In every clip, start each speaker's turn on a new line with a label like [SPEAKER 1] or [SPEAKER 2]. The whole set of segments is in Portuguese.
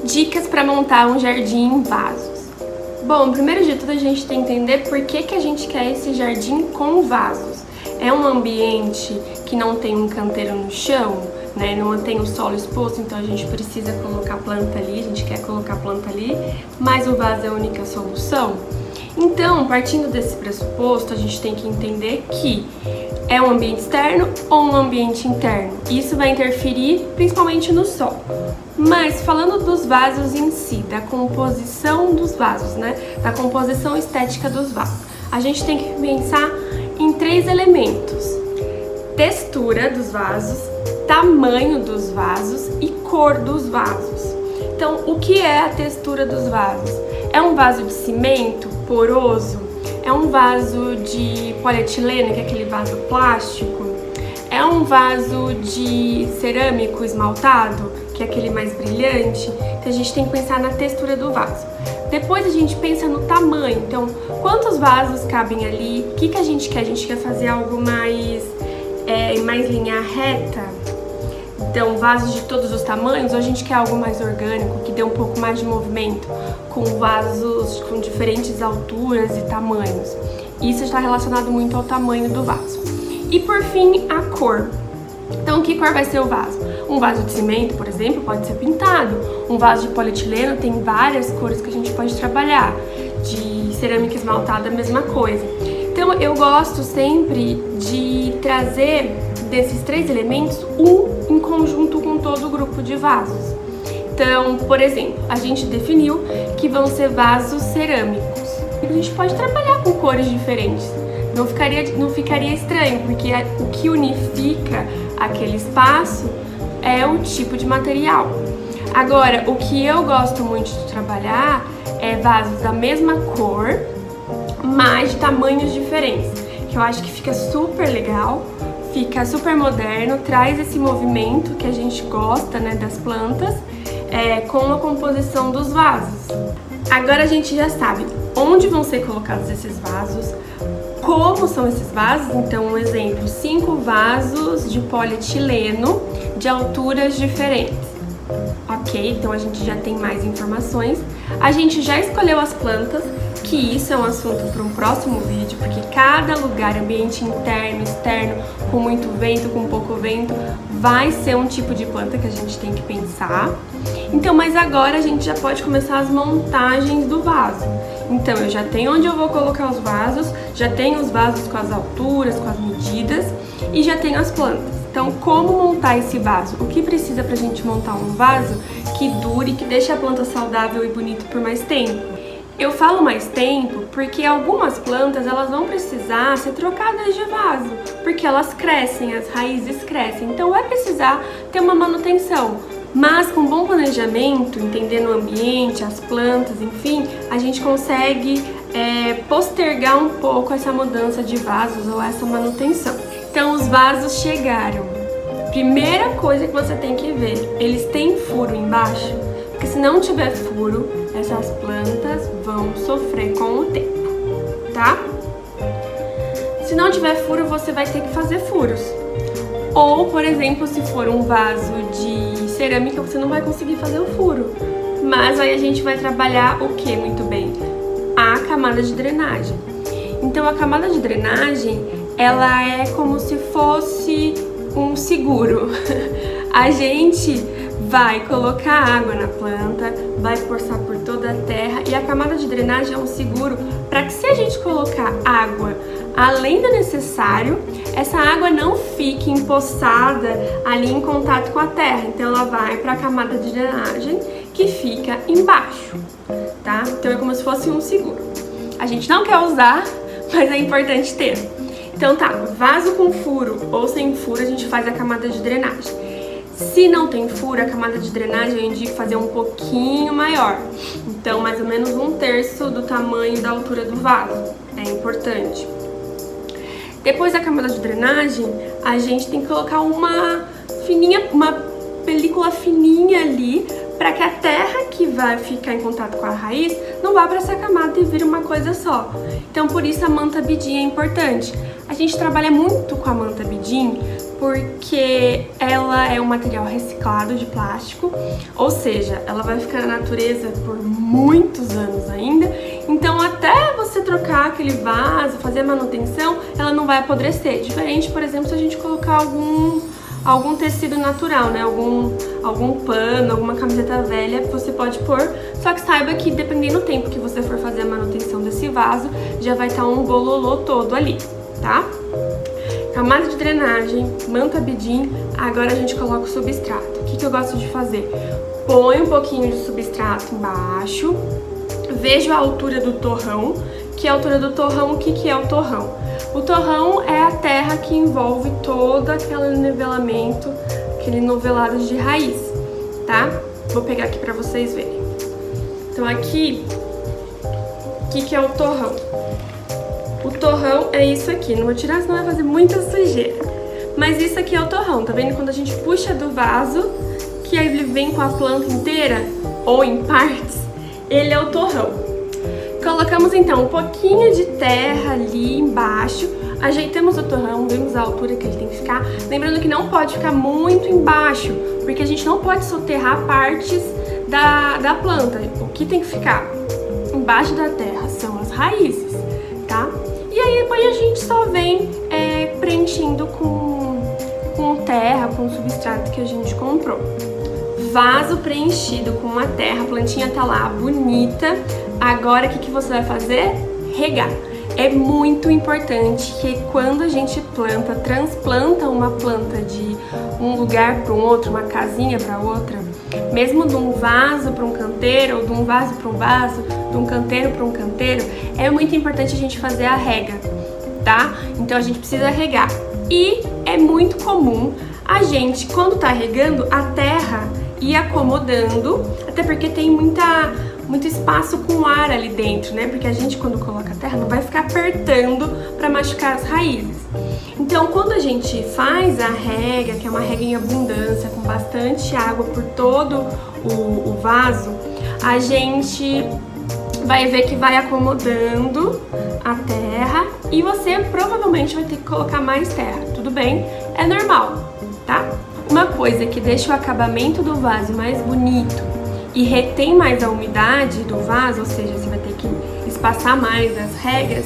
[SPEAKER 1] Dicas para montar um jardim em vasos. Bom, primeiro de tudo a gente tem que entender por que a gente quer esse jardim com vasos. É um ambiente que não tem um canteiro no chão, né? Não tem o solo exposto, então a gente precisa colocar planta ali, a gente quer colocar planta ali, mas o vaso é a única solução. Então, partindo desse pressuposto, a gente tem que entender que é um ambiente externo ou um ambiente interno. Isso vai interferir principalmente no solo. Mas falando dos vasos em si, da composição dos vasos, né? Da composição estética dos vasos, a gente tem que pensar em 3 elementos: textura dos vasos, tamanho dos vasos e cor dos vasos. Então, o que é a textura dos vasos? É um vaso de cimento poroso? É um vaso de polietileno, que é aquele vaso plástico? É um vaso de cerâmico esmaltado, que é aquele mais brilhante? Então a gente tem que pensar na textura do vaso. Depois a gente pensa no tamanho. Então, quantos vasos cabem ali? O que a gente quer? A gente quer fazer algo mais linha reta? Então, vasos de todos os tamanhos, ou a gente quer algo mais orgânico, que dê um pouco mais de movimento, com vasos com diferentes alturas e tamanhos. Isso está relacionado muito ao tamanho do vaso. E por fim, a cor. Então, que cor vai ser o vaso? Um vaso de cimento, por exemplo, pode ser pintado. Um vaso de polietileno tem várias cores que a gente pode trabalhar. De cerâmica esmaltada, a mesma coisa. Então, eu gosto sempre de trazer desses 3 elementos em conjunto com todo o grupo de vasos. Então, por exemplo, a gente definiu que vão ser vasos cerâmicos. A gente pode trabalhar com cores diferentes. Não ficaria estranho, porque o que unifica aquele espaço é o tipo de material. Agora, o que eu gosto muito de trabalhar é vasos da mesma cor, mas de tamanhos diferentes, que eu acho que fica super legal, fica super moderno, traz esse movimento que a gente gosta, né, das plantas, com a composição dos vasos. Agora a gente já sabe onde vão ser colocados esses vasos, como são esses vasos. Então, um exemplo: 5 vasos de polietileno de alturas diferentes. Ok, então a gente já tem mais informações. A gente já escolheu as plantas, que isso é um assunto para um próximo vídeo, porque cada lugar, ambiente interno, externo, com muito vento, com pouco vento, vai ser um tipo de planta que a gente tem que pensar. Então, mas agora a gente já pode começar as montagens do vaso. Então, eu já tenho onde eu vou colocar os vasos, já tenho os vasos com as alturas, com as medidas, e já tenho as plantas. Então, como montar esse vaso? O que precisa pra gente montar um vaso que dure, que deixe a planta saudável e bonita por mais tempo? Eu falo mais tempo porque algumas plantas elas vão precisar ser trocadas de vaso, porque elas crescem, as raízes crescem, então vai precisar ter uma manutenção. Mas com bom planejamento, entendendo o ambiente, as plantas, enfim, a gente consegue postergar um pouco essa mudança de vasos ou essa manutenção. Então os vasos chegaram. Primeira coisa que você tem que ver, eles têm furo embaixo? Porque se não tiver furo, essas plantas vão sofrer com o tempo, tá? Se não tiver furo, você vai ter que fazer furos. Ou, por exemplo, se for um vaso de cerâmica, você não vai conseguir fazer o furo. Mas aí a gente vai trabalhar o que muito bem? A camada de drenagem. Então, a camada de drenagem, ela é como se fosse um seguro. A gente vai colocar água na planta, vai forçar por toda a terra, e a camada de drenagem é um seguro para que, se a gente colocar água além do necessário, essa água não fique empoçada ali em contato com a terra. Então ela vai para a camada de drenagem que fica embaixo, tá? Então é como se fosse um seguro. A gente não quer usar, mas é importante ter. Então tá, vaso com furo ou sem furo, a gente faz a camada de drenagem. Se não tem furo, a camada de drenagem eu indico fazer um pouquinho maior. Então, mais ou menos 1/3 do tamanho da altura do vaso. É importante. Depois da camada de drenagem, a gente tem que colocar uma película fininha ali, para que a terra que vai ficar em contato com a raiz não vá para essa camada e vire uma coisa só. Então por isso a manta Bidim é importante. A gente trabalha muito com a manta Bidim porque ela é um material reciclado de plástico, ou seja, ela vai ficar na natureza por muitos anos ainda, então até você trocar aquele vaso, fazer a manutenção, ela não vai apodrecer, diferente, por exemplo, se a gente colocar algum tecido natural, né? Algum pano, alguma camiseta velha, você pode pôr, só que saiba que dependendo do tempo que você for fazer a manutenção desse vaso, já vai estar um bololô todo ali, tá? Camada de drenagem, manta Bidim, agora a gente coloca o substrato. O que eu gosto de fazer? Põe um pouquinho de substrato embaixo, vejo a altura do torrão, que é a altura do torrão, o que é o torrão? O torrão é a terra que envolve todo aquele nivelamento, aquele novelado de raiz, tá? Vou pegar aqui pra vocês verem. Então aqui, o que é o torrão? O torrão é isso aqui, não vou tirar senão vai fazer muita sujeira. Mas isso aqui é o torrão, tá vendo? Quando a gente puxa do vaso, que aí ele vem com a planta inteira, ou em partes, ele é o torrão. Colocamos então um pouquinho de terra ali embaixo, ajeitamos o torrão, vemos a altura que ele tem que ficar. Lembrando que não pode ficar muito embaixo, porque a gente não pode soterrar partes da planta. O que tem que ficar embaixo da terra são as raízes, tá? E aí depois a gente só vem preenchendo com terra, com o substrato que a gente comprou. Vaso preenchido com uma terra, a plantinha tá lá bonita. Agora o que você vai fazer? Regar. É muito importante que quando a gente transplanta uma planta de um lugar para um outro, uma casinha para outra, mesmo de um vaso para um canteiro, ou de um vaso para um vaso, de um canteiro para um canteiro, é muito importante a gente fazer a rega, tá? Então a gente precisa regar. E é muito comum a gente, quando tá regando, a terra ir acomodando, até porque tem muito espaço com ar ali dentro, né? Porque a gente, quando coloca a terra, não vai ficar apertando para machucar as raízes. Então, quando a gente faz a rega, que é uma rega em abundância, com bastante água por todo o vaso, a gente vai ver que vai acomodando a terra e você provavelmente vai ter que colocar mais terra. Tudo bem? É normal, tá? Uma coisa que deixa o acabamento do vaso mais bonito e retém mais a umidade do vaso, ou seja, você vai ter que espaçar mais as regras,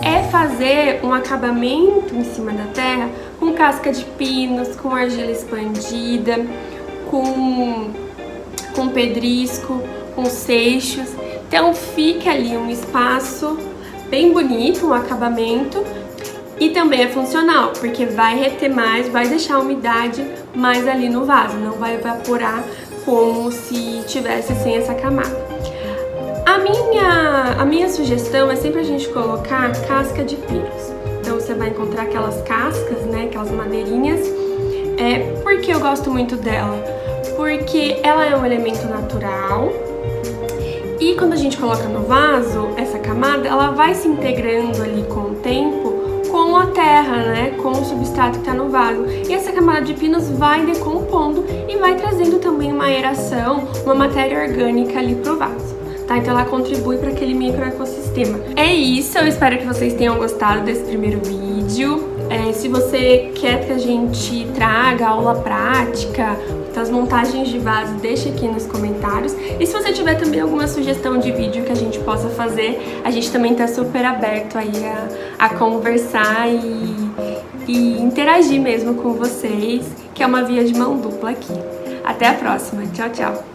[SPEAKER 1] é fazer um acabamento em cima da terra com casca de pinos, com argila expandida, com pedrisco, com seixos. Então fica ali um espaço bem bonito, um acabamento, e também é funcional, porque vai reter mais, vai deixar a umidade mais ali no vaso, não vai evaporar como se tivesse sem essa camada. A minha sugestão é sempre a gente colocar casca de pinos. Então você vai encontrar aquelas cascas, né, aquelas madeirinhas. Por que eu gosto muito dela? Porque ela é um elemento natural e quando a gente coloca no vaso, essa camada, ela vai se integrando ali com o tempo com a terra, né, com o substrato que está no vaso. E essa camada de pinos vai decompondo e vai trazendo também uma aeração, uma matéria orgânica ali pro vaso, tá? Então ela contribui para aquele microecossistema. É isso, eu espero que vocês tenham gostado desse primeiro vídeo. Se você quer que a gente traga aula prática das montagens de vaso, deixa aqui nos comentários. E se você tiver também alguma sugestão de vídeo que a gente possa fazer, a gente também tá super aberto aí a conversar e interagir mesmo com vocês, que é uma via de mão dupla aqui. Até a próxima, tchau, tchau!